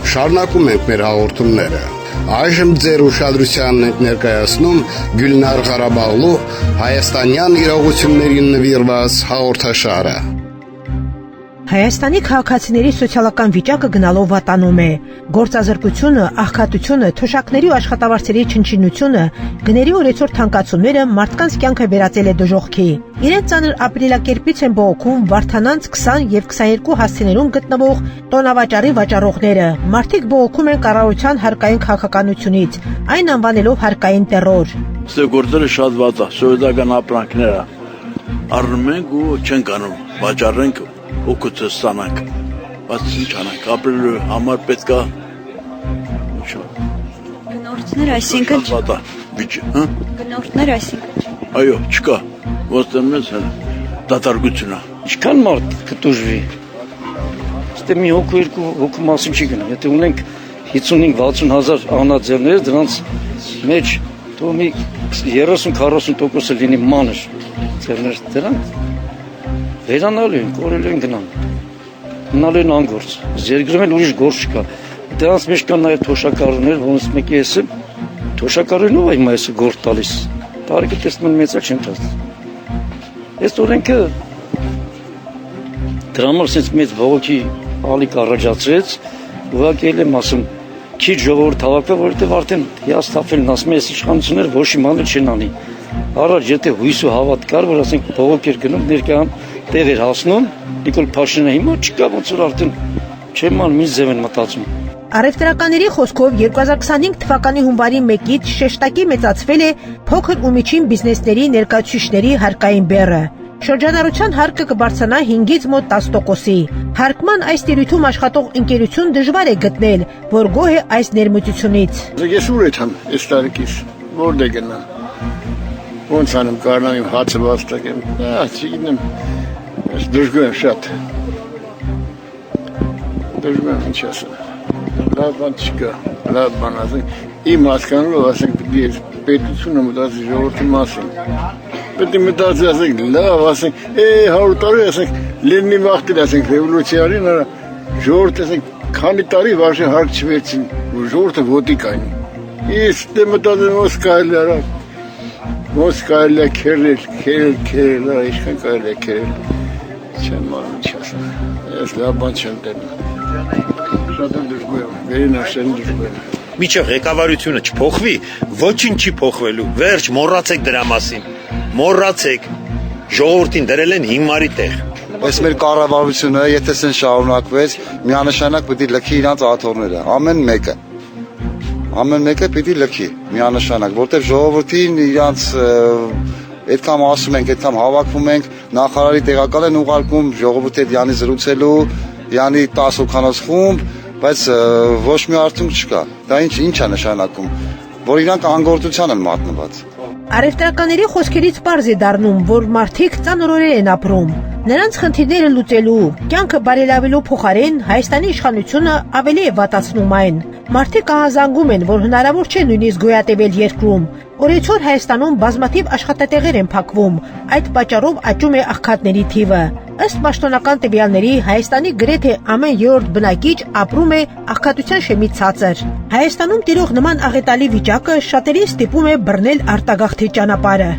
Շարունակում ենք մեր հաղորդումները։ Այժմ ձեր ուշադրությանն ենք ներկայացնում Գյուլնար Ղարաբաղլու հայաստանյան իրողություններին նվիրված հաղորդաշարը։ Հայաստանի քաղաքացիների սոցիալական վիճակը գնալով վատանում է։ Գործազրկությունը, աղքատությունը, թոշակների ու աշխատավարձերի չնչինությունը, գների օրեցօր թանկացումները մարդկանց կյանքը վերածել է դժոխքի։ Իրենց ծանր ապրելակերպից են բողոքում Վարդանանց 20 եւ 22 հասցեներում գտնվող տոնավաճառի վաճառողները։ Մարդիկ բողոքում են կառավարության հարկային քաղաքականությունից, այն անվանելով հարկային տեռոր։ Գործերը շատ վատ է, սովետական ապրանքները առնում ենք ու չենք անում, վաճառենք օգուտը ստանանք, բայց ինչ անենք, ապրելու համար պետք է գնորդներ, այսինքն գնորդներ, այսինքն այո, չկա, ոստեմ ես դատարկություն է։ Ինչքան մարդ կտուժվի, ստե մի հոգու երկու հոգու մասին չի գնում, եթե ունենք 55-60 հազար անաձևներ, դրանց մեջ թող մի 30-40% լինի մանր ձևներ, դրանք վերանալու են, կորելու են գնալու են անգործ, երկրում էլ ուրիշ գործ չկա, դրանց մեջ կան նաև թոշակառուներ, ոնց մեկի ես եմ, թոշակառունով այմ այսը գործ տալիս, տարիքը տեսնում են մեծակ չեմ տալիս, ես օրենքը դրա համար սենց մեծ բողոքի ալիք առաջացրեց, ուղղակի եմ ասում, քիչ ժողովուրդ հավաքվի, որովհետև արդեն հիասթափվելն ասում ես իշխանությունները ոչ մի բան չեն անի, առաջ եթե հույս ու հավատ կար, որ ասենք բողոք էր գնում, ներկայանում տեղ էր հասնում, Նիկոլ Փաշինյանը հիմա չկա, ոնց որ արդեն չեմ անում, ինչ ձև են մտածում։ Առևտրականների խոսքով 2025 թվականի հունվարի 1-ից շեշտակի մեծացվել է փոքր ու միջին բիզնեսների ներկայացուցիչների հարկային բեռը։ Շրջանառության հարկը կբարձրանա 5-ից մոտ 10%-ի։ Հարկման այս տիրույթում աշխատող ընկերություն դժվար է գտնել, որ գոհ է այս ներմուծությունից։ Ես ուր եմ, այս տարիքից, որտե գնամ։ Ոնց անեմ, կարողանամ իմ հացը վաստակեմ, չգիտեմ, ես դժգոհ եմ շատ, դժգոհ եմ, ինչ ասեմ, լավ բան չկա, լավ բան ասենք, իմ հասկանալով ասենք պետությունը մտածի ժողովրդի մասին, պետք է մտածի ասենք, լավ ասենք, 100 տարի ասենք, Լենինի վաղտին ասենք, ռևոլյուցիարին ժողովուրդ ասենք, քանի տարի վարժի հարկ չվերցին, ժողովուրդը ոտի կայնի, ես դե մտածեմ, ոնց կարելի արա ոնց կարելի է քերել, ինչքան կարելի է քերել, չեմ մարում ինչ ասեմ, ես լավ բան չեմ տենում, շատ եմ դժգոհ եմ, վերին աշեն դժգոհ եմ։ Միջև ղեկավարությունը չփոխվի, ոչինչ չի փոխվելու, վերջ, մոռացեք դրա մասին, մոռացեք, ժողովրդին դրել են հիմարի տեղ։ Այս մեր կառավարությունը, եթե սեն շարունակվեց, միանշանակ պետք է լքի իրանց աթոռները, ամեն մեկը պիտի լքի միանշանակ, որտեղ ժողովրդին իրանց այդքան ասում ենք, այդքան հավաքվում ենք, նախարարի տեղակալ են ուղարկում ժողովրդի հետ յանի զրուցելու, յանի 10 հոգանոց խումբ, բայց ոչ մի արդյունք չկա։ Դա ինչ է նշանակում, որ իրանք անգործության են մատնված։ Առևտրականների խոսքերից պարզ է դառնում, որ մարդիկ ծանր օրեր են ապրում։ Նրանց խնդիրները լուծելու, կյանքը բարելավելու փոխարեն Հայաստանի իշխանությունը ավելի է վատացնում այն։ Մարդիկ ահազանգում են, որ հնարավոր չէ նույնիսկ գոյատևել երկրում։ Օրեցօր Հայաստանում բազմաթիվ աշխատատեղեր են փակվում, այդ պատճառով աճում է աղքատների թիվը։ Ըստ պաշտոնական տվյալների, Հայաստանի գրեթե ամեն երրորդ բնակիչ ապրում է աղքատության շեմից ցածր։ Հայաստանում տիրող նման աղետալի վիճակը շատերին ստիպում է բռնել արտագաղթի ճանապարհը։